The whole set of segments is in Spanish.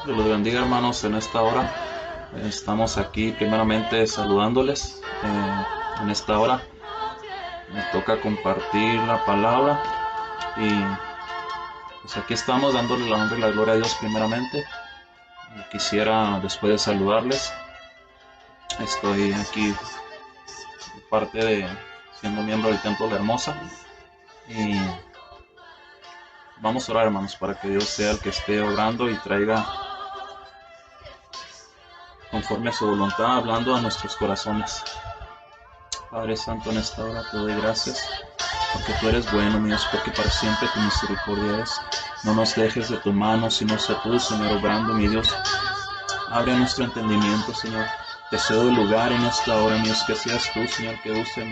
Dios los bendiga, hermanos, en esta hora. Estamos aquí primeramente saludándoles. En esta hora me toca compartir la palabra y pues aquí estamos dándole la honra y la gloria a Dios primeramente. Quisiera, después de saludarles, estoy aquí parte de siendo miembro del Templo de la Hermosa y vamos a orar, hermanos, para que Dios sea el que esté obrando y traiga conforme a su voluntad, hablando a nuestros corazones. Padre Santo, en esta hora te doy gracias, porque tú eres bueno, mi Dios, porque para siempre tu misericordia es. No nos dejes de tu mano, sino sé tú, Señor, obrando, mi Dios. Abre nuestro entendimiento, Señor. Te cedo el lugar en esta hora, mi Dios, que seas tú, Señor, que use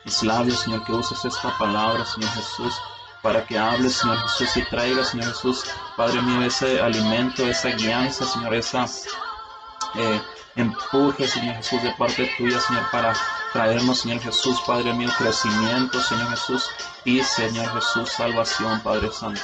mis labios, Señor, que uses esta palabra, Señor Jesús, para que hables, Señor Jesús, y traiga, Señor Jesús, Padre mío, ese alimento, esa guianza, Señor, esa empuje, Señor Jesús, de parte tuya, Señor, para traernos, Señor Jesús, Padre mío, crecimiento, Señor Jesús, y Señor Jesús, salvación, Padre Santo.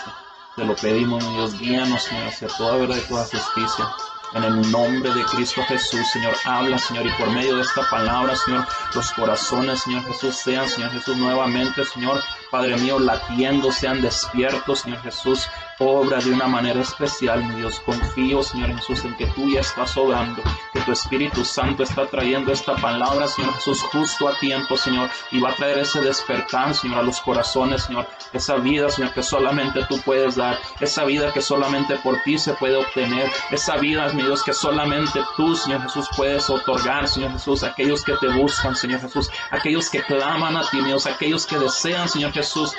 Te lo pedimos, mi Dios, guíanos, Señor, hacia toda verdad y toda justicia. En el nombre de Cristo Jesús, Señor, habla, Señor, y por medio de esta palabra, Señor, los corazones, Señor Jesús, sean, Señor Jesús, nuevamente, Señor, Padre mío, latiendo, sean despiertos, Señor Jesús, obra de una manera especial, mi Dios. Confío, Señor Jesús, en que tú ya estás obrando, que tu Espíritu Santo está trayendo esta palabra, Señor Jesús, justo a tiempo, Señor, y va a traer ese despertar, Señor, a los corazones, Señor, esa vida, Señor, que solamente tú puedes dar, esa vida que solamente por ti se puede obtener, esa vida, mi Dios, que solamente tú, Señor Jesús, puedes otorgar, Señor Jesús, a aquellos que te buscan, Señor Jesús, aquellos que claman a ti, mi Dios, aquellos que desean, Señor Jesús,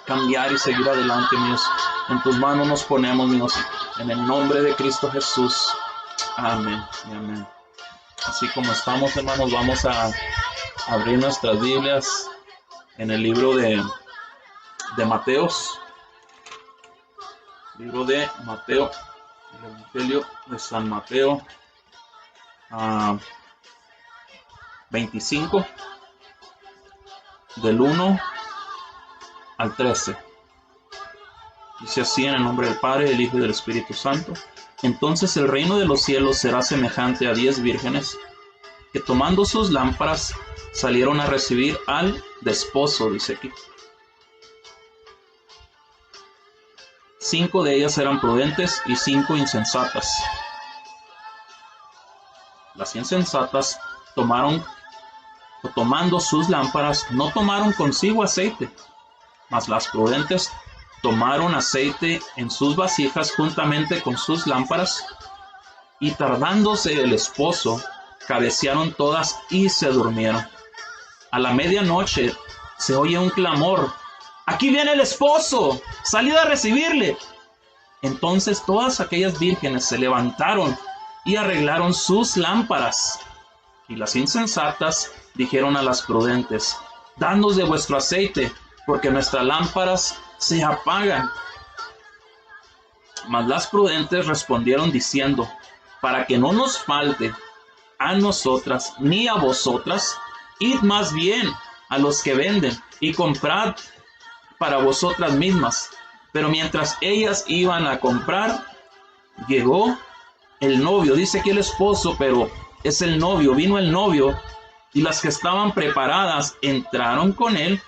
cambiar y seguir adelante, mi Dios. En tus manos nos ponemos, mi Dios, en el nombre de Cristo Jesús. Amén y amén. Así como estamos, hermanos, vamos a abrir nuestras Biblias en el libro de Mateos. Libro de Mateo, el Evangelio de San Mateo 25, del 1 al 13. Dice así, en el nombre del Padre, del Hijo y del Espíritu Santo. Entonces el reino de los cielos será semejante a 10 vírgenes que tomando sus lámparas salieron a recibir al desposo, dice aquí. 5 de ellas eran prudentes y 5 insensatas. Las insensatas tomando sus lámparas, no tomaron consigo aceite, mas las prudentes tomaron aceite en sus vasijas juntamente con sus lámparas, y tardándose el esposo, cabecearon todas y se durmieron. A la medianoche se oye un clamor: ¡aquí viene el esposo! ¡Salid a recibirle! Entonces todas aquellas vírgenes se levantaron y arreglaron sus lámparas. Y las insensatas dijeron a las prudentes: dadnos de vuestro aceite, porque nuestras lámparas se apagan. Mas las prudentes respondieron diciendo: para que no nos falte a nosotras ni a vosotras, id más bien a los que venden y comprad para vosotras mismas. Pero mientras ellas iban a comprar, llegó el novio. Dice aquí el esposo, pero es el novio. Vino el novio, y las que estaban preparadas entraron con él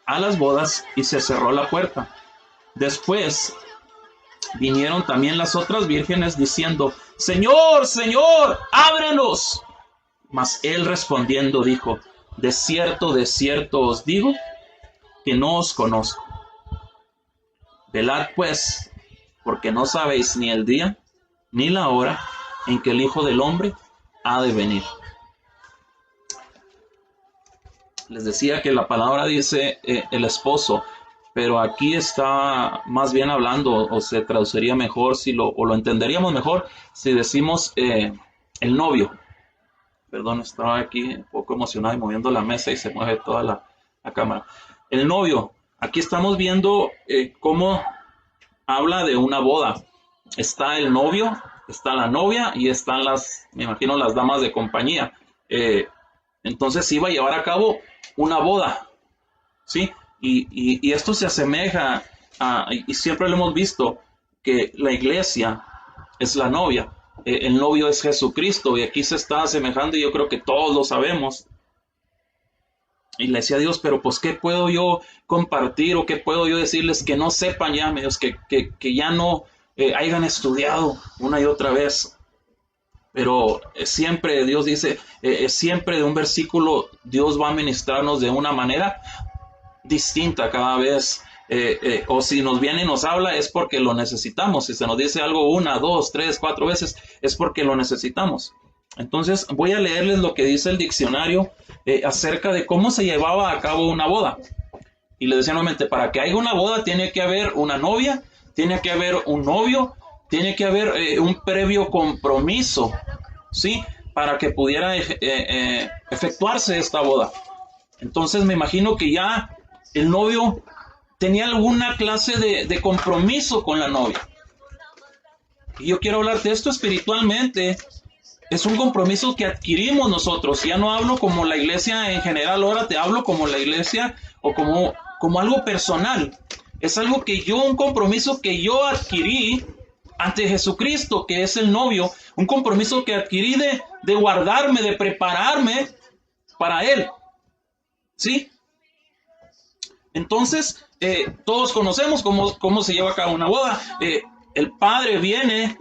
a las bodas, y se cerró la puerta. Después vinieron también las otras vírgenes diciendo: Señor, Señor, ábrenos. Mas él respondiendo dijo: de cierto os digo, que no os conozco. Velad pues, porque no sabéis ni el día ni la hora en que el Hijo del Hombre ha de venir. Les decía que la palabra dice el esposo, pero aquí está más bien hablando, o se traduciría mejor, o lo entenderíamos mejor si decimos el novio. Perdón, estaba aquí un poco emocionado y moviendo la mesa y se mueve toda la cámara. El novio. Aquí estamos viendo cómo habla de una boda. Está el novio, está la novia y están me imagino, las damas de compañía. Entonces iba a llevar a cabo una boda, ¿sí? Y esto se asemeja y siempre lo hemos visto, que la iglesia es la novia, el novio es Jesucristo, y aquí se está asemejando, y yo creo que todos lo sabemos. Y le decía a Dios, pero pues ¿qué puedo yo compartir o qué puedo yo decirles que no sepan ya, medios que ya no hayan estudiado una y otra vez? Pero siempre Dios dice, siempre de un versículo Dios va a ministrarnos de una manera distinta cada vez. O si nos viene y nos habla es porque lo necesitamos. Si se nos dice algo 1, 2, 3, 4 veces es porque lo necesitamos. Entonces voy a leerles lo que dice el diccionario acerca de cómo se llevaba a cabo una boda. Y les decía nuevamente, para que haya una boda tiene que haber una novia, tiene que haber un novio, tiene que haber un previo compromiso, ¿sí? Para que pudiera efectuarse esta boda. Entonces me imagino que ya el novio tenía alguna clase de compromiso con la novia. Y yo quiero hablar de esto espiritualmente. Es un compromiso que adquirimos nosotros. Ya no hablo como la iglesia en general, ahora te hablo como la iglesia o como algo personal. Es algo que un compromiso que yo adquirí ante Jesucristo, que es el novio, un compromiso que adquirí de guardarme, de prepararme para Él. ¿Sí? Entonces, todos conocemos cómo se lleva a cabo una boda. El padre viene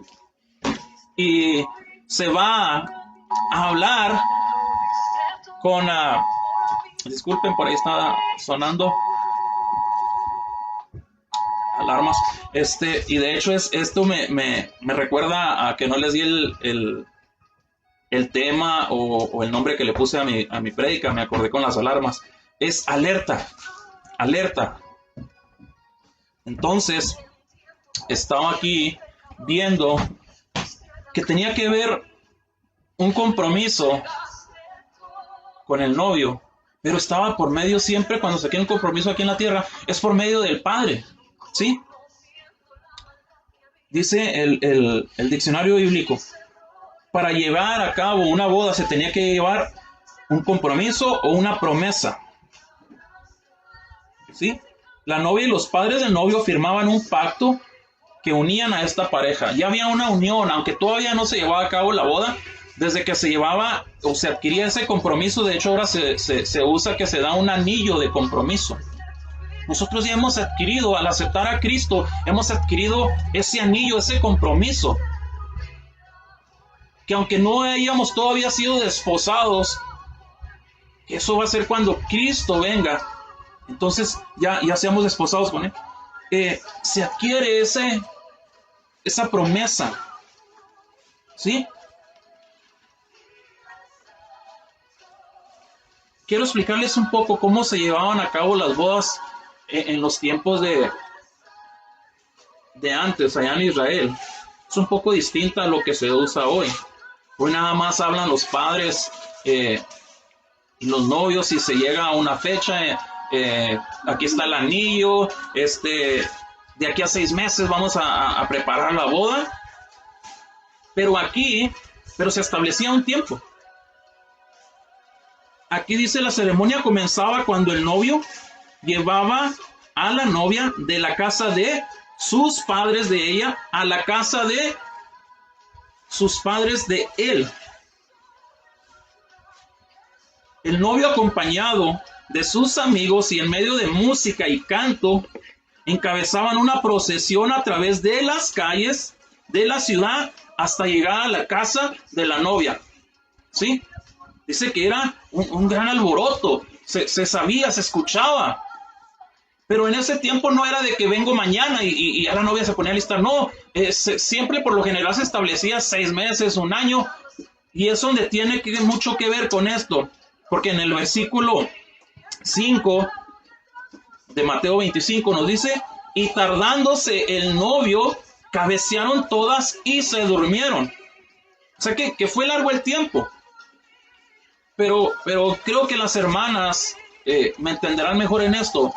y se va a hablar con... disculpen, por ahí está sonando alarmas. Y de hecho esto me recuerda a que no les di el tema o el nombre que le puse a mi prédica. Me acordé con las alarmas. Es alerta. Alerta. Entonces, estaba aquí viendo que tenía que ver un compromiso con el novio, pero estaba por medio siempre, cuando se quiere un compromiso aquí en la tierra, es por medio del Padre, ¿sí? Dice el diccionario bíblico, para llevar a cabo una boda se tenía que llevar un compromiso o una promesa, ¿sí? La novia y los padres del novio firmaban un pacto que unían a esta pareja. Ya había una unión, aunque todavía no se llevaba a cabo la boda, desde que se llevaba o se adquiría ese compromiso. De hecho ahora se usa que se da un anillo de compromiso. Nosotros ya hemos adquirido, al aceptar a Cristo, hemos adquirido ese anillo, ese compromiso, que aunque no hayamos todavía sido desposados, eso va a ser cuando Cristo venga. Entonces ya seamos desposados con Él. Se adquiere esa promesa, ¿sí? Quiero explicarles un poco cómo se llevaban a cabo las bodas en los tiempos de antes, allá en Israel. Es un poco distinta a lo que se usa hoy. Hoy nada más hablan los padres y los novios y se llega a una fecha. Aquí está el anillo, de aquí a 6 meses vamos a preparar la boda, pero se establecía un tiempo. Aquí dice, la ceremonia comenzaba cuando el novio llevaba a la novia de la casa de sus padres de ella a la casa de sus padres de él. El novio, acompañado de sus amigos y en medio de música y canto, encabezaban una procesión a través de las calles de la ciudad hasta llegar a la casa de la novia. ¿Sí? Dice que era un gran alboroto, se sabía, se escuchaba. Pero en ese tiempo no era de que vengo mañana y ya la novia se ponía a listar. No, siempre por lo general se establecía 6 meses, 1 año, y es donde tiene mucho que ver con esto. Porque en el versículo 5 de Mateo 25 nos dice, y tardándose el novio, cabecearon todas y se durmieron. O sea que fue largo el tiempo. Pero creo que las hermanas me entenderán mejor en esto.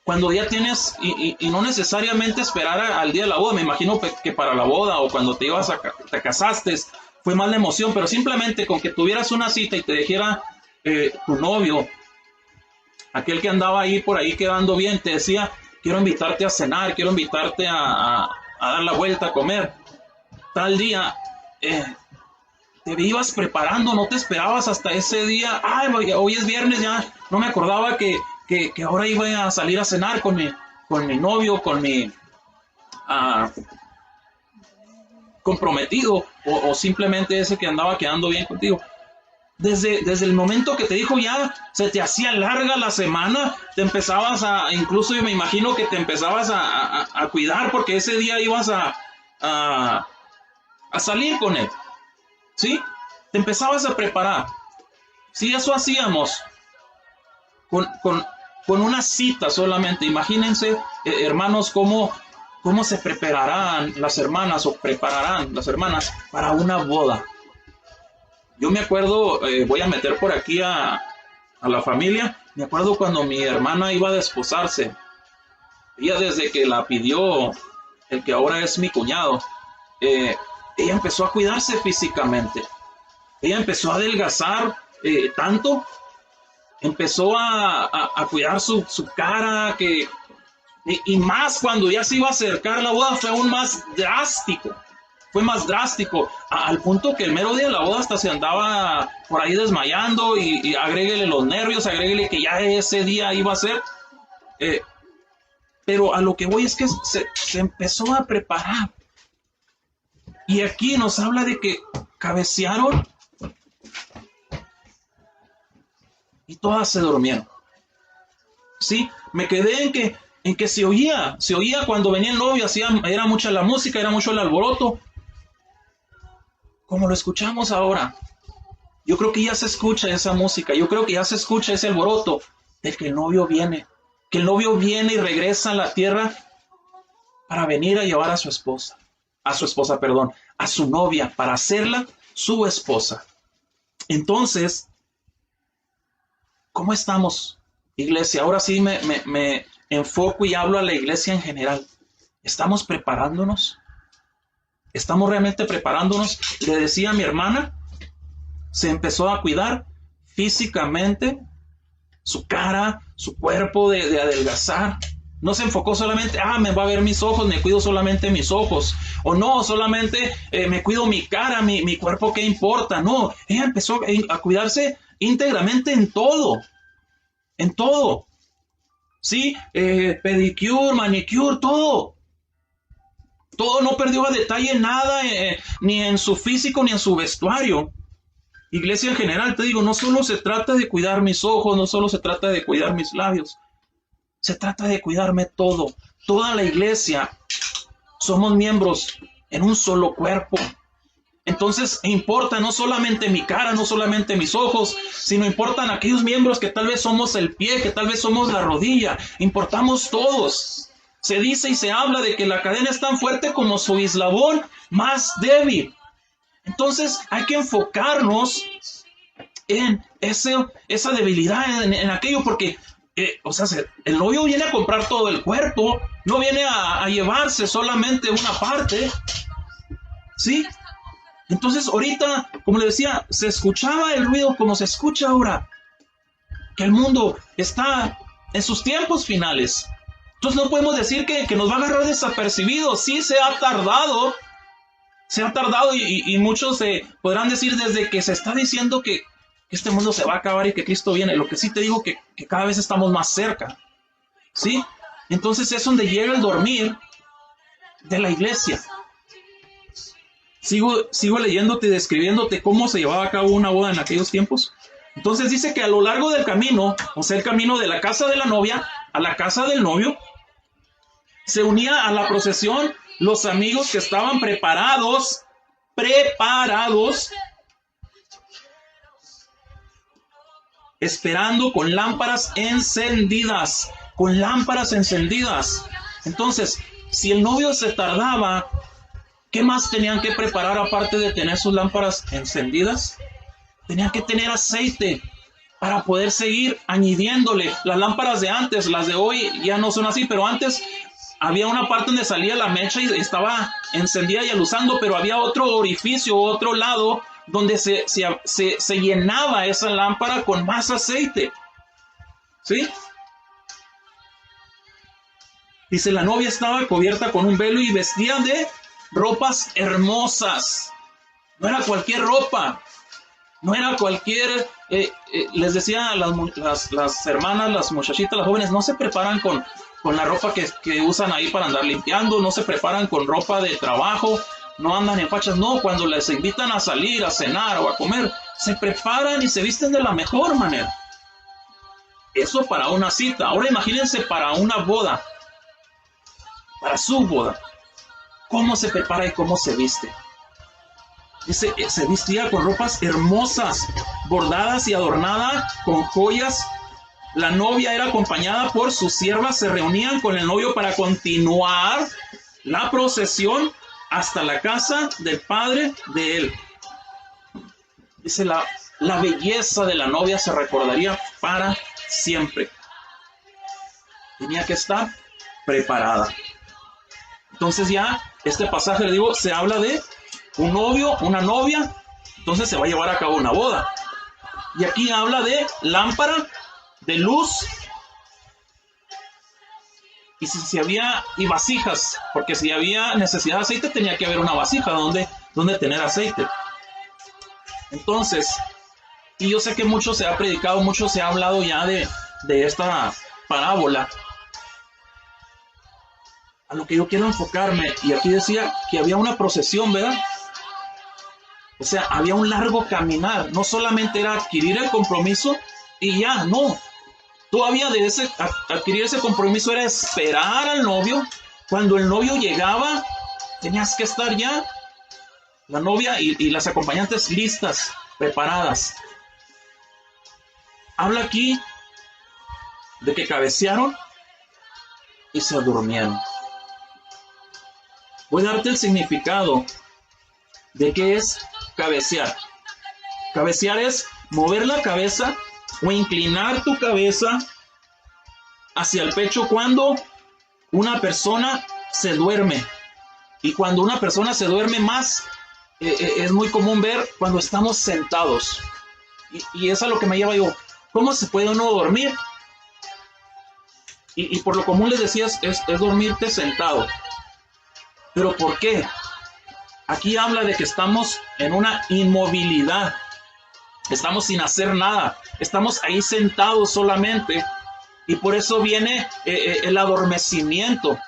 Cuando ya tienes, y no necesariamente esperar al día de la boda, me imagino que para la boda o cuando te casaste, fue más la emoción, pero simplemente con que tuvieras una cita y te dijera tu novio, aquel que andaba ahí por ahí quedando bien, te decía, quiero invitarte a cenar, quiero invitarte a dar la vuelta a comer. Tal día, te ibas preparando, no te esperabas hasta ese día. Ay, hoy es viernes, ya no me acordaba que ahora iba a salir a cenar con mi novio, con mi comprometido, o simplemente ese que andaba quedando bien contigo. Desde el momento que te dijo, ya se te hacía larga la semana, te empezabas incluso yo me imagino que te empezabas a cuidar porque ese día ibas a salir con él, ¿sí? Te empezabas a preparar. Sí, eso hacíamos con una cita solamente. Imagínense, hermanos, cómo se prepararán las hermanas o prepararán las hermanas para una boda. Yo me acuerdo, voy a meter por aquí a la familia, me acuerdo cuando mi hermana iba a desposarse. Ella desde que la pidió el que ahora es mi cuñado, ella empezó a cuidarse físicamente. Ella empezó a adelgazar tanto, empezó a cuidar su cara, y más cuando ya se iba a acercar la boda fue aún más drástico. Fue más drástico, al punto que el mero día de la boda hasta se andaba por ahí desmayando y agréguele los nervios, agréguele que ya ese día iba a ser. Pero a lo que voy es que se empezó a preparar. Y aquí nos habla de que cabecearon y todas se durmieron. Sí, me quedé en que se oía cuando venía el novio, era mucha la música, era mucho el alboroto. Como lo escuchamos ahora, yo creo que ya se escucha esa música, yo creo que ya se escucha ese alboroto de que el novio viene y regresa a la tierra para venir a llevar a su novia, para hacerla su esposa. Entonces, ¿cómo estamos, iglesia? Ahora sí me enfoco y hablo a la iglesia en general. ¿Estamos preparándonos? ¿Estamos realmente preparándonos? Le decía a mi hermana, se empezó a cuidar físicamente, su cara, su cuerpo de adelgazar. No se enfocó solamente, me va a ver mis ojos, me cuido solamente mis ojos. O no, solamente me cuido mi cara, mi cuerpo, ¿qué importa? No, ella empezó a cuidarse íntegramente en todo. En todo. Sí, pedicure, manicure, todo. Todo, no perdió a detalle nada, ni en su físico, ni en su vestuario. Iglesia en general, te digo, no solo se trata de cuidar mis ojos, no solo se trata de cuidar mis labios. Se trata de cuidarme todo. Toda la iglesia somos miembros en un solo cuerpo. Entonces importa no solamente mi cara, no solamente mis ojos, sino importan aquellos miembros que tal vez somos el pie, que tal vez somos la rodilla. Importamos todos. Se dice y se habla de que la cadena es tan fuerte como su eslabón más débil. Entonces hay que enfocarnos en esa debilidad, en aquello, porque el novio viene a comprar todo el cuerpo, no viene a llevarse solamente una parte, ¿sí? Entonces ahorita, como le decía, se escuchaba el ruido como se escucha ahora, que el mundo está en sus tiempos finales. Entonces no podemos decir que nos va a agarrar desapercibidos. Sí, se ha tardado y muchos podrán decir desde que se está diciendo que este mundo se va a acabar y que Cristo viene. Lo que sí te digo que cada vez estamos más cerca, ¿sí? Entonces es donde llega el dormir de la iglesia. Sigo leyéndote y describiéndote cómo se llevaba a cabo una boda en aquellos tiempos. Entonces dice que a lo largo del camino, o sea, el camino de la casa de la novia a la casa del novio, se unía a la procesión los amigos que estaban preparados, esperando con lámparas encendidas. Entonces, si el novio se tardaba, ¿qué más tenían que preparar aparte de tener sus lámparas encendidas? Tenían que tener aceite para poder seguir añadiéndole. Las lámparas de antes, las de hoy ya no son así, pero antes había una parte donde salía la mecha y estaba encendida y aluzando, pero había otro orificio, otro lado, donde se llenaba esa lámpara con más aceite. ¿Sí? Dice, la novia estaba cubierta con un velo y vestía de ropas hermosas. No era cualquier ropa, no era cualquier... les decía a las hermanas, las muchachitas, las jóvenes, no se preparan con la ropa que usan ahí para andar limpiando, no se preparan con ropa de trabajo, no andan en fachas, no, cuando les invitan a salir, a cenar o a comer, se preparan y se visten de la mejor manera. Eso para una cita. Ahora imagínense para una boda, para su boda, cómo se prepara y cómo se viste. Dice, se vestía con ropas hermosas, bordadas y adornadas con joyas. La novia era acompañada por sus siervas, se reunían con el novio para continuar la procesión hasta la casa del padre de él. Dice, la belleza de la novia se recordaría para siempre. Tenía que estar preparada. Entonces ya, este pasaje, le digo, se habla de un novio, una novia, entonces se va a llevar a cabo una boda. Y aquí habla de lámpara, de luz, y vasijas, porque si había necesidad de aceite, tenía que haber una vasija donde tener aceite. Entonces, y yo sé que mucho se ha predicado, mucho se ha hablado ya de esta parábola. A lo que yo quiero enfocarme, y aquí decía que había una procesión, ¿verdad? O sea, había un largo caminar, no solamente era adquirir el compromiso y ya, no. Todavía de adquirir ese compromiso era esperar al novio. Cuando el novio llegaba, tenías que estar ya, la novia y las acompañantes listas, preparadas. Habla aquí de que cabecearon y se durmieron. Voy a darte el significado de qué es cabecear. Cabecear es mover la cabeza o inclinar tu cabeza hacia el pecho cuando una persona se duerme. Y cuando una persona se duerme más, es muy común ver cuando estamos sentados. Y es a lo que me lleva yo. ¿Cómo se puede uno dormir? Y por lo común les decías, es dormirte sentado. ¿Pero por qué? Aquí habla de que estamos en una inmovilidad. Estamos sin hacer nada. Estamos ahí sentados solamente. Y por eso viene el adormecimiento.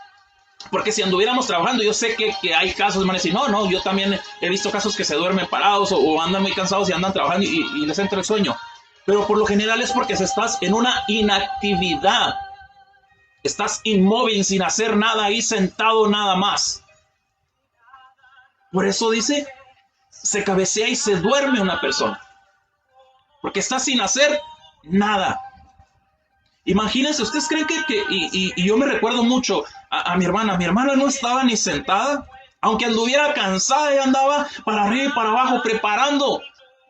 Porque si anduviéramos trabajando, yo sé que hay casos, van a decir, no, yo también he visto casos que se duermen parados o andan muy cansados y andan trabajando y les entra el sueño. Pero por lo general es porque estás en una inactividad. Estás inmóvil, sin hacer nada, ahí sentado nada más. Por eso dice, se cabecea y se duerme una persona. Porque está sin hacer nada. Imagínense, ¿ustedes creen y yo me recuerdo mucho a mi hermana? Mi hermana no estaba ni sentada, aunque anduviera cansada, ella andaba para arriba y para abajo preparando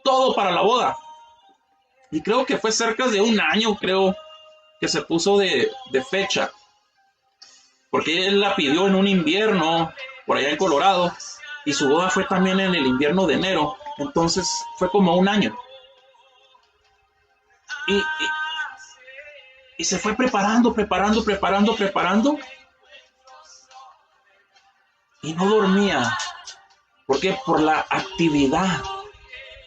todo para la boda. Y creo que fue cerca de un año, creo, que se puso de fecha. Porque él la pidió en un invierno, por allá en Colorado, y su boda fue también en el invierno de enero. Entonces fue como un año. Y se fue preparando. Y no dormía. ¿Por qué? Por la actividad.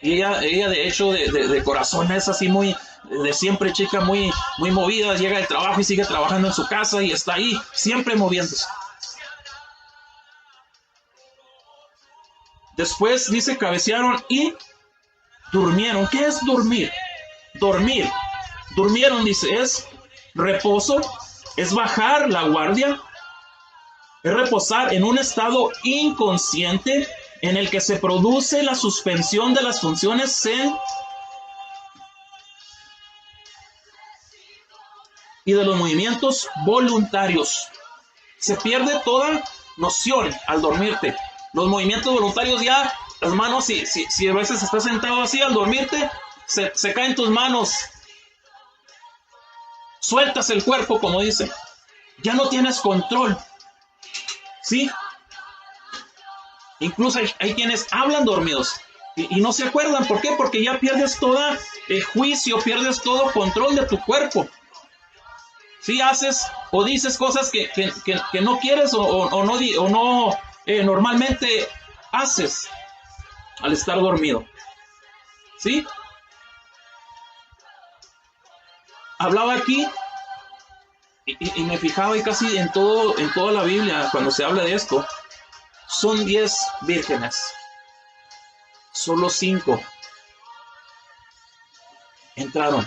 Y ella de hecho, de corazón es así muy, de siempre chica, muy movida. Llega del trabajo y sigue trabajando en su casa y está ahí, siempre moviéndose. Después dice, cabecearon y durmieron. ¿Qué es dormir? Dormir. Durmieron, dice, es reposo, es bajar la guardia, es reposar en un estado inconsciente en el que se produce la suspensión de las funciones y de los movimientos voluntarios. Se pierde toda noción al dormirte. Los movimientos voluntarios ya, las manos, si a veces estás sentado así al dormirte, se caen tus manos. Sueltas el cuerpo, como dice. Ya no tienes control. ¿Sí? Incluso hay quienes hablan dormidos y no se acuerdan. ¿Por qué? Porque ya pierdes todo juicio, pierdes todo control de tu cuerpo. Si haces o dices cosas que no quieres o no normalmente haces al estar dormido. ¿Sí? Hablaba aquí y me fijaba y casi en toda la Biblia cuando se habla de esto. Son 10 vírgenes. Solo 5 entraron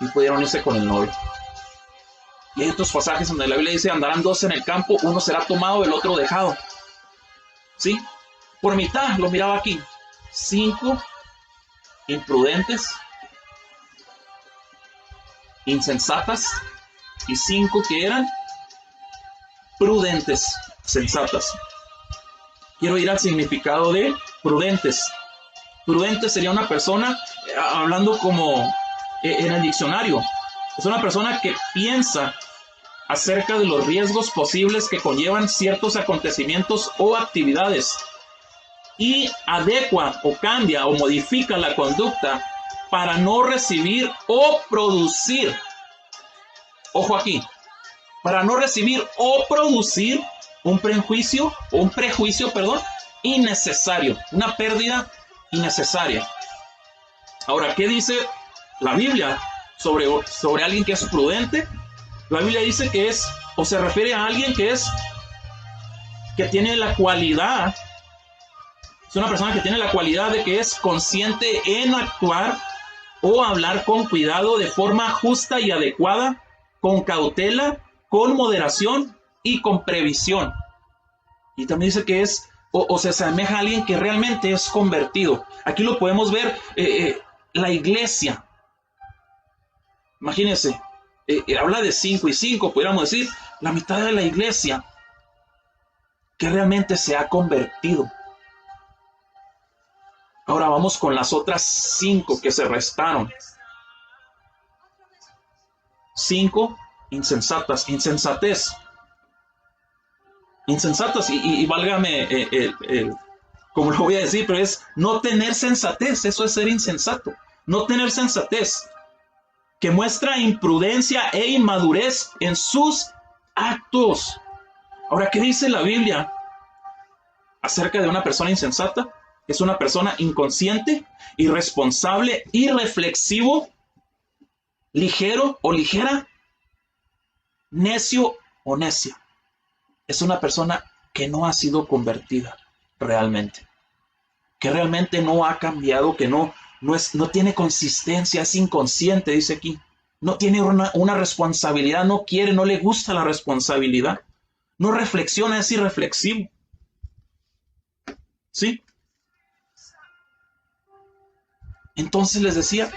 y pudieron irse con el novio. Y hay otros pasajes donde la Biblia dice, andarán 2 en el campo, uno será tomado, el otro dejado. ¿Sí? Por mitad lo miraba aquí. 5 imprudentes, insensatas, y 5 que eran prudentes, sensatas. Quiero ir al significado de prudentes. Prudente sería una persona, hablando como en el diccionario, es una persona que piensa acerca de los riesgos posibles que conllevan ciertos acontecimientos o actividades y adecua o cambia o modifica la conducta para no recibir o producir, ojo aquí, para no recibir o producir un prejuicio innecesario, una pérdida innecesaria. Ahora, ¿qué dice la Biblia sobre alguien que es prudente? La Biblia dice que es, o se refiere a alguien que tiene la cualidad, es una persona que tiene la cualidad de que es consciente en actuar o hablar con cuidado, de forma justa y adecuada, con cautela, con moderación y con previsión. Y también dice que es, o se asemeja a alguien que realmente es convertido. Aquí lo podemos ver, la iglesia. Imagínense, habla de 5 y 5, pudiéramos decir, la mitad de la iglesia que realmente se ha convertido. Ahora vamos con las otras 5 que se restaron. 5 insensatas, insensatez. Insensatas, y válgame como lo voy a decir, pero es no tener sensatez, eso es ser insensato. No tener sensatez, que muestra imprudencia e inmadurez en sus actos. Ahora, ¿qué dice la Biblia acerca de una persona insensata? Es una persona inconsciente, irresponsable, irreflexivo, ligero o ligera, necio o necia. Es una persona que no ha sido convertida realmente, que realmente no ha cambiado, que no tiene consistencia, es inconsciente, dice aquí. No tiene una responsabilidad, no quiere, no le gusta la responsabilidad. No reflexiona, es irreflexivo. ¿Sí? Entonces les decía,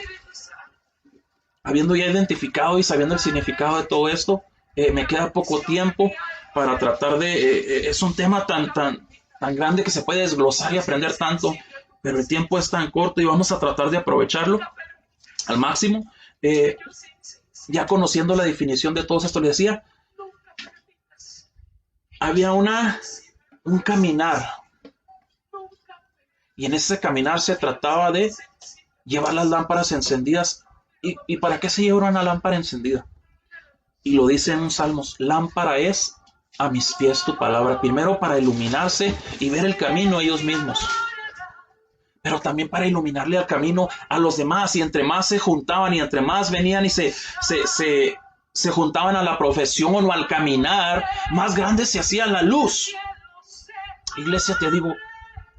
habiendo ya identificado y sabiendo el significado de todo esto, me queda poco tiempo para tratar de... es un tema tan grande que se puede desglosar y aprender tanto, pero el tiempo es tan corto y vamos a tratar de aprovecharlo al máximo. Ya conociendo la definición de todo esto, les decía, había un caminar, y en ese caminar se trataba de llevar las lámparas encendidas. ¿Y para qué se lleva una lámpara encendida? Y lo dice en un Salmos, lámpara es a mis pies tu palabra. Primero para iluminarse y ver el camino ellos mismos, pero también para iluminarle el camino a los demás. Y entre más se juntaban y entre más venían y se juntaban a la profesión o al caminar, más grande se hacía la luz. Iglesia, te digo,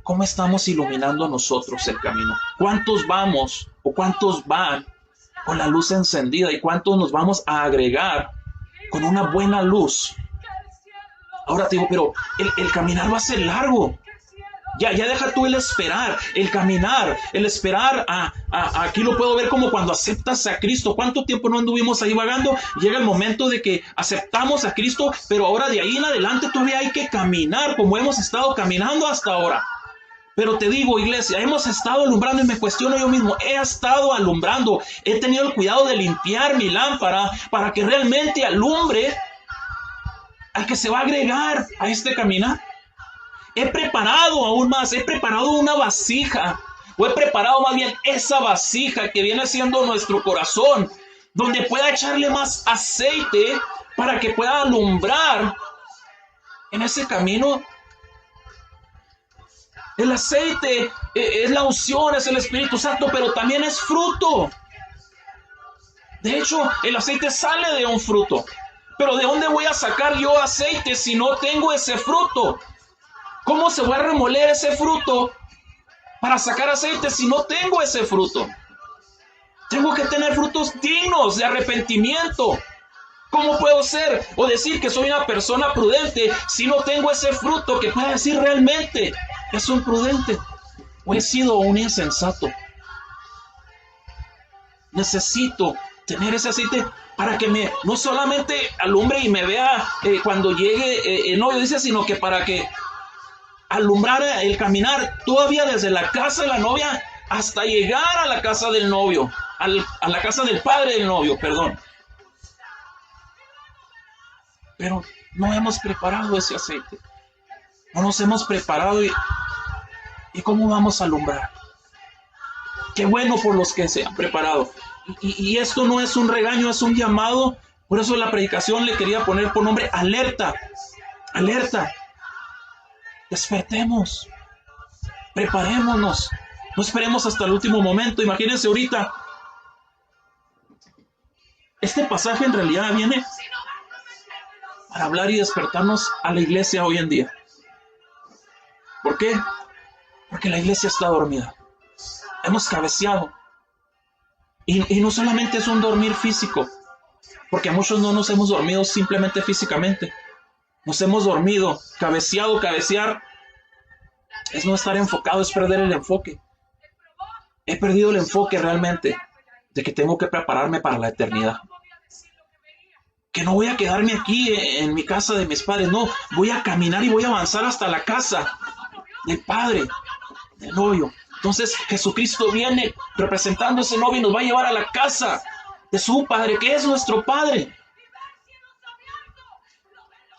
¿cómo estamos iluminando nosotros el camino? ¿Cuántos vamos o cuántos van con la luz encendida y cuántos nos vamos a agregar con una buena luz? Ahora te digo, pero el caminar va a ser largo. Ya deja tú el esperar, el caminar, el esperar. Aquí lo puedo ver como cuando aceptas a Cristo. ¿Cuánto tiempo no anduvimos ahí vagando? Llega el momento de que aceptamos a Cristo, pero ahora de ahí en adelante todavía hay que caminar como hemos estado caminando hasta ahora. Pero te digo, iglesia, hemos estado alumbrando y me cuestiono yo mismo. He estado alumbrando, he tenido el cuidado de limpiar mi lámpara para que realmente alumbre al que se va a agregar a este caminar. He preparado aún más, he preparado una vasija, o he preparado más bien esa vasija que viene siendo nuestro corazón, donde pueda echarle más aceite para que pueda alumbrar en ese camino. El aceite es la unción, es el Espíritu Santo, pero también es fruto. De hecho, el aceite sale de un fruto. Pero ¿de dónde voy a sacar yo aceite si no tengo ese fruto? ¿Cómo se va a remoler ese fruto para sacar aceite si no tengo ese fruto? Tengo que tener frutos dignos de arrepentimiento. ¿Cómo puedo ser o decir que soy una persona prudente si no tengo ese fruto que pueda decir realmente que soy prudente o he sido un insensato? Necesito tener ese aceite para que me no solamente alumbre y me vea cuando llegue el novio, dice, sino que para que alumbrara el caminar todavía desde la casa de la novia hasta llegar a la casa del novio, a la casa del padre del novio, perdón. Pero no hemos preparado ese aceite. No nos hemos preparado y ¿cómo vamos a alumbrar? Qué bueno por los que se han preparado. Y esto no es un regaño, es un llamado. Por eso la predicación le quería poner por nombre alerta. Alerta. Despertemos. Preparémonos. No esperemos hasta el último momento. Imagínense ahorita. Este pasaje en realidad viene para hablar y despertarnos a la iglesia hoy en día. ¿Por qué? Porque la iglesia está dormida. Hemos cabeceado. Y no solamente es un dormir físico, porque muchos no nos hemos dormido simplemente físicamente. Nos hemos dormido, cabeceado. Cabecear es no estar enfocado, es perder el enfoque. He perdido el enfoque realmente de que tengo que prepararme para la eternidad. Que no voy a quedarme aquí en mi casa de mis padres, no, voy a caminar y voy a avanzar hasta la casa del Padre, del novio. Entonces Jesucristo viene representando ese novio y nos va a llevar a la casa de su Padre, que es nuestro Padre.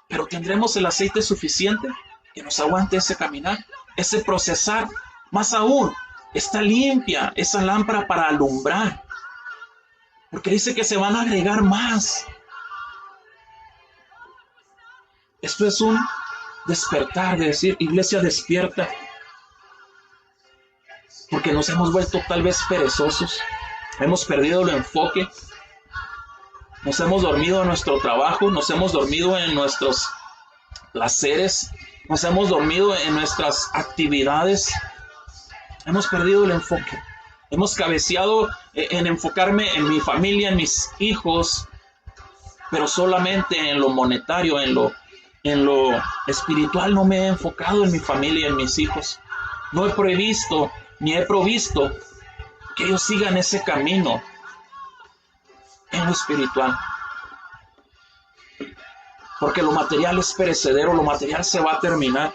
Pero tendremos el aceite suficiente que nos aguante ese caminar, ese procesar. Más aún, está limpia esa lámpara para alumbrar, porque dice que se van a agregar más. Esto es un despertar, de decir, iglesia despierta, porque nos hemos vuelto tal vez perezosos, hemos perdido el enfoque, nos hemos dormido en nuestro trabajo, nos hemos dormido en nuestros placeres, nos hemos dormido en nuestras actividades, hemos perdido el enfoque, hemos cabeceado en enfocarme en mi familia, en mis hijos, pero solamente en lo monetario, en lo espiritual no me he enfocado en mi familia, en mis hijos. No he previsto ni he provisto que ellos sigan ese camino en lo espiritual. Porque lo material es perecedero, lo material se va a terminar.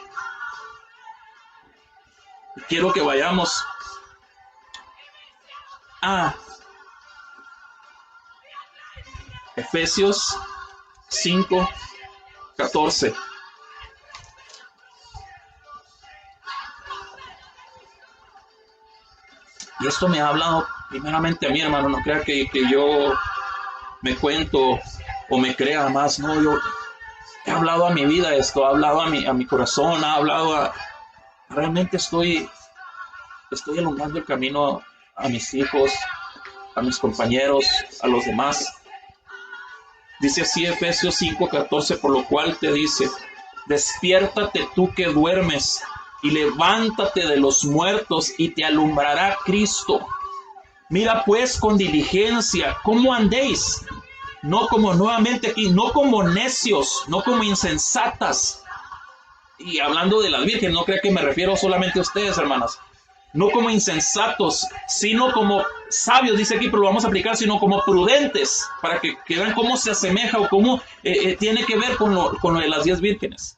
Y quiero que vayamos a Efesios 5:14. Y esto me ha hablado primeramente a mí, hermano. No crea que yo me cuento o me crea más. No, yo he hablado a mi vida esto, he hablado a mi corazón, he hablado a... Realmente estoy alumbrando el camino a mis hijos, a mis compañeros, a los demás. Dice así Efesios 5:14, por lo cual te dice, despiértate tú que duermes y levántate de los muertos y te alumbrará Cristo. Mira pues con diligencia cómo andéis, no como nuevamente aquí, no como necios, no como insensatas. Y hablando de las vírgenes, no crea que me refiero solamente a ustedes, hermanas. No como insensatos, sino como sabios, dice aquí, pero lo vamos a aplicar, sino como prudentes, para que vean cómo se asemeja o cómo tiene que ver con lo de las 10 vírgenes.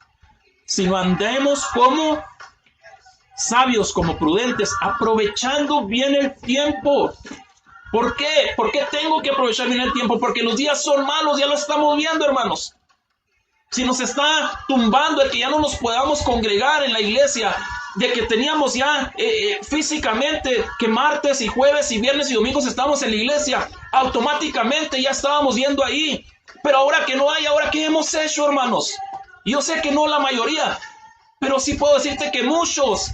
Sino andemos como sabios, como prudentes, aprovechando bien el tiempo. ¿Por qué? ¿Por qué tengo que aprovechar bien el tiempo? Porque los días son malos, ya lo estamos viendo, hermanos. Si nos está tumbando el que ya no nos podamos congregar en la iglesia, de que teníamos ya físicamente que martes y jueves y viernes y domingos estábamos en la iglesia, automáticamente ya estábamos yendo ahí. Pero ahora que no hay, ahora ¿qué hemos hecho, hermanos? Yo sé que no la mayoría, pero sí puedo decirte que muchos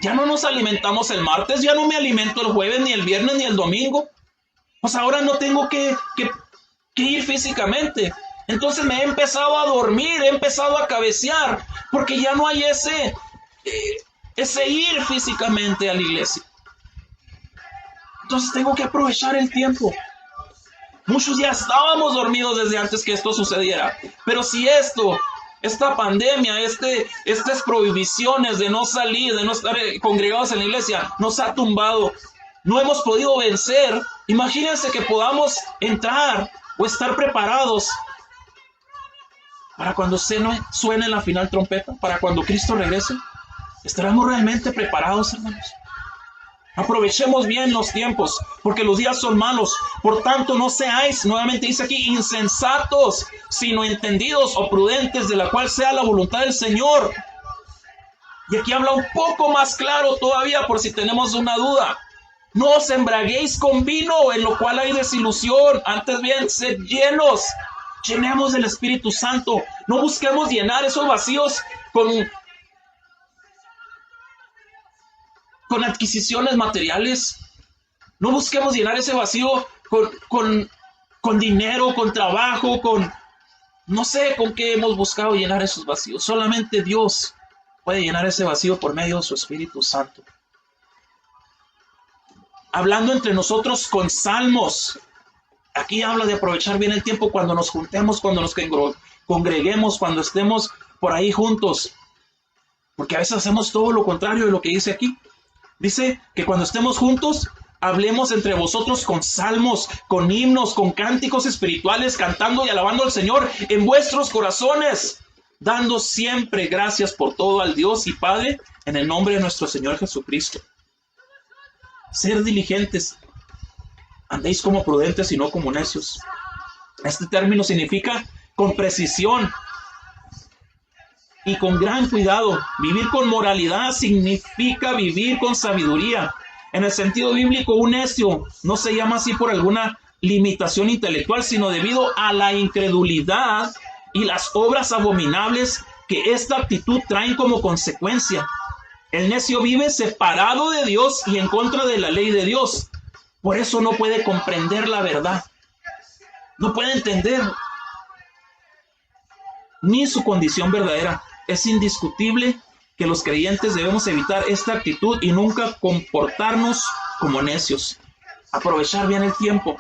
ya no nos alimentamos el martes, ya no me alimento el jueves, ni el viernes, ni el domingo. Pues ahora no tengo que ir físicamente. Entonces me he empezado a dormir, he empezado a cabecear, porque ya no hay ese ir físicamente a la iglesia. Entonces tengo que aprovechar el tiempo. Muchos ya estábamos dormidos desde antes que esto sucediera. Pero si esta pandemia, estas prohibiciones de no salir, de no estar congregados en la iglesia, nos ha tumbado, no hemos podido vencer. Imagínense que podamos entrar o estar preparados para cuando suene la final trompeta, para cuando Cristo regrese. ¿Estaremos realmente preparados, hermanos? Aprovechemos bien los tiempos, porque los días son malos. Por tanto, no seáis, nuevamente dice aquí, insensatos, sino entendidos o prudentes, de la cual sea la voluntad del Señor. Y aquí habla un poco más claro todavía, por si tenemos una duda. No os embraguéis con vino, en lo cual hay desilusión. Antes bien, sed llenos. Llenemos del Espíritu Santo. No busquemos llenar esos vacíos con adquisiciones materiales. No busquemos llenar ese vacío con dinero, con trabajo, no sé con qué hemos buscado llenar esos vacíos. Solamente Dios puede llenar ese vacío por medio de su Espíritu Santo. Hablando entre nosotros con salmos. Aquí habla de aprovechar bien el tiempo cuando nos juntemos, cuando nos congreguemos, cuando estemos por ahí juntos. Porque a veces hacemos todo lo contrario de lo que dice aquí. Dice que cuando estemos juntos, hablemos entre vosotros con salmos, con himnos, con cánticos espirituales, cantando y alabando al Señor en vuestros corazones, dando siempre gracias por todo al Dios y Padre, en el nombre de nuestro Señor Jesucristo. Ser diligentes, andéis como prudentes y no como necios. Este término significa con precisión y con gran cuidado. Vivir con moralidad significa vivir con sabiduría. En el sentido bíblico, un necio no se llama así por alguna limitación intelectual, sino debido a la incredulidad y las obras abominables que esta actitud traen como consecuencia. El necio vive separado de Dios y en contra de la ley de Dios. Por eso no puede comprender la verdad. No puede entender ni su condición verdadera. Es indiscutible que los creyentes debemos evitar esta actitud y nunca comportarnos como necios. Aprovechar bien el tiempo.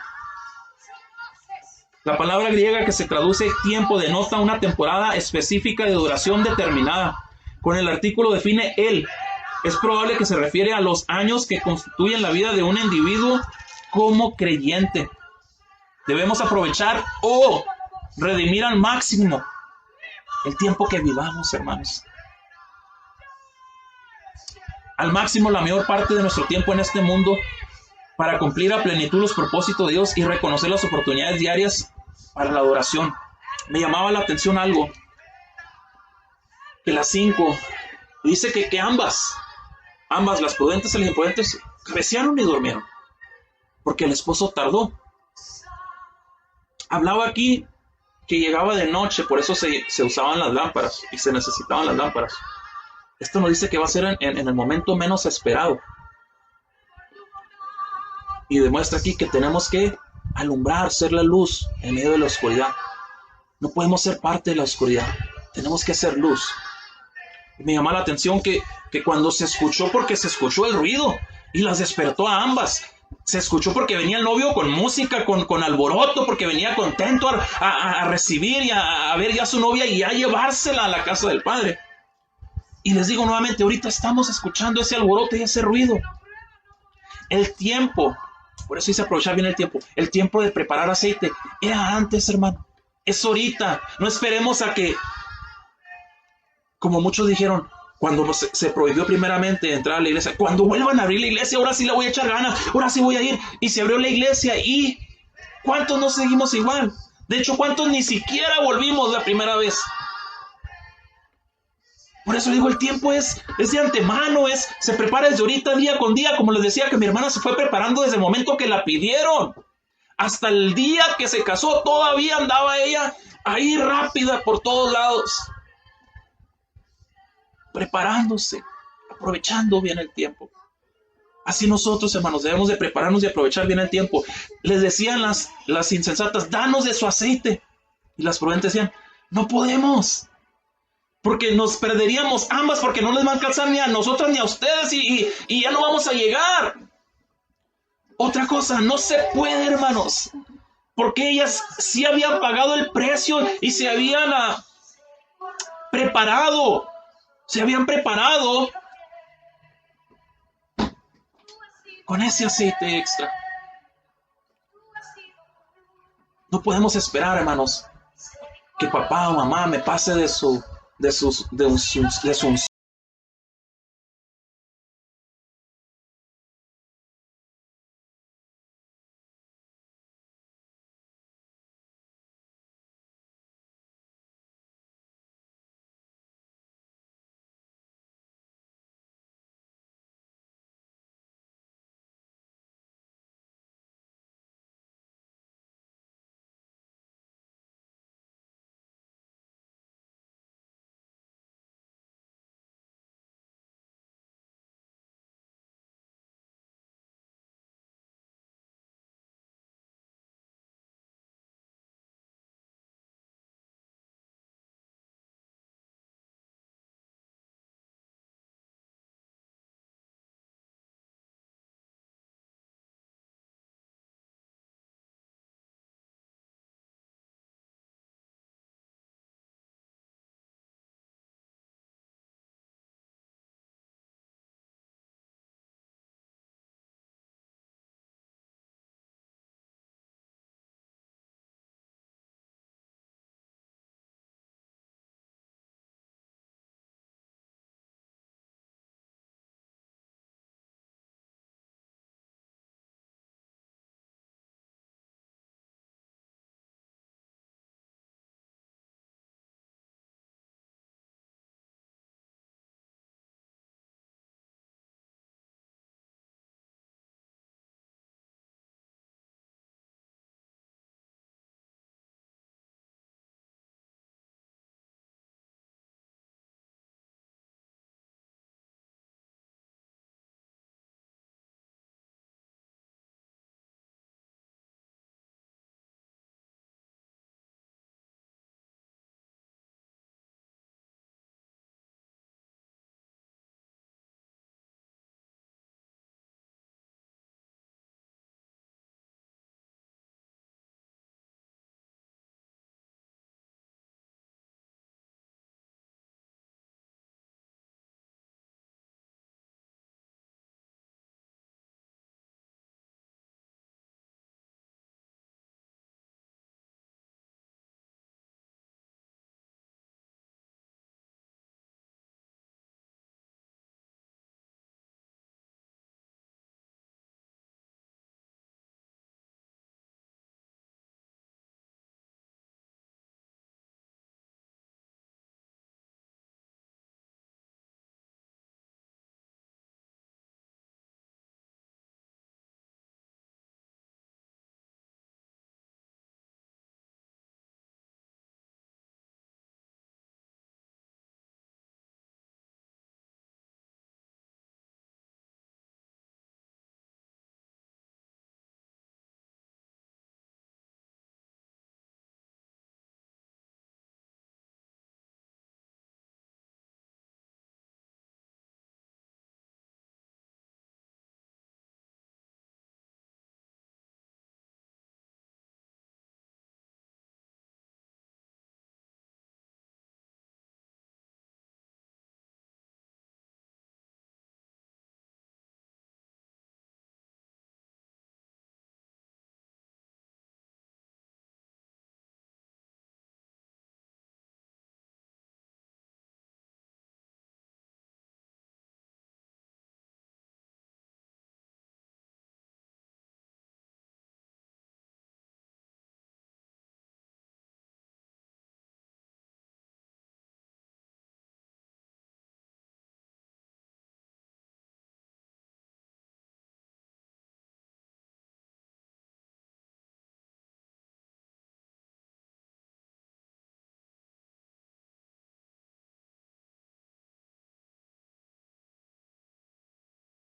La palabra griega que se traduce tiempo denota una temporada específica de duración determinada. Con el artículo define el. Es probable que se refiere a los años que constituyen la vida de un individuo como creyente. Debemos aprovechar o redimir al máximo el tiempo que vivamos, hermanos. Al máximo la mayor parte de nuestro tiempo en este mundo para cumplir a plenitud los propósitos de Dios y reconocer las oportunidades diarias para la adoración. Me llamaba la atención algo, que las 5 dice que ambas, las prudentes y las imprudentes, cabecearon y durmieron, porque el esposo tardó. Hablaba aquí que llegaba de noche, por eso se usaban las lámparas y se necesitaban las lámparas. Esto nos dice que va a ser en el momento menos esperado. Y demuestra aquí que tenemos que alumbrar, ser la luz en medio de la oscuridad. No podemos ser parte de la oscuridad, tenemos que ser luz. Y me llama la atención que cuando se escuchó, porque se escuchó el ruido y las despertó a ambas. Se escuchó porque venía el novio con música, con alboroto, porque venía contento a recibir y a ver ya a su novia y a llevársela a la casa del padre. Y les digo nuevamente, ahorita estamos escuchando ese alboroto y ese ruido. El tiempo, por eso dice aprovechar bien el tiempo de preparar aceite, era antes, hermano. Es ahorita. No esperemos a que, como muchos dijeron, cuando se prohibió primeramente entrar a la iglesia, cuando vuelvan a abrir la iglesia, ahora sí la voy a echar ganas, ahora sí voy a ir. Y se abrió la iglesia y ¿cuántos no seguimos igual? De hecho, ¿cuántos ni siquiera volvimos la primera vez? Por eso digo, el tiempo es de antemano, se prepara desde ahorita día con día. Como les decía, que mi hermana se fue preparando desde el momento que la pidieron. Hasta el día que se casó, todavía andaba ella ahí rápida por todos lados, preparándose, aprovechando bien el tiempo. Así nosotros, hermanos, debemos de prepararnos y aprovechar bien el tiempo. Les decían las insensatas, danos de su aceite. Y las prudentes decían, no podemos, porque nos perderíamos ambas, porque no les va a alcanzar ni a nosotras ni a ustedes y ya no vamos a llegar. Otra cosa, no se puede, hermanos, porque ellas sí habían pagado el precio y se habían preparado con ese aceite extra. No podemos esperar, hermanos, que papá o mamá me pase de su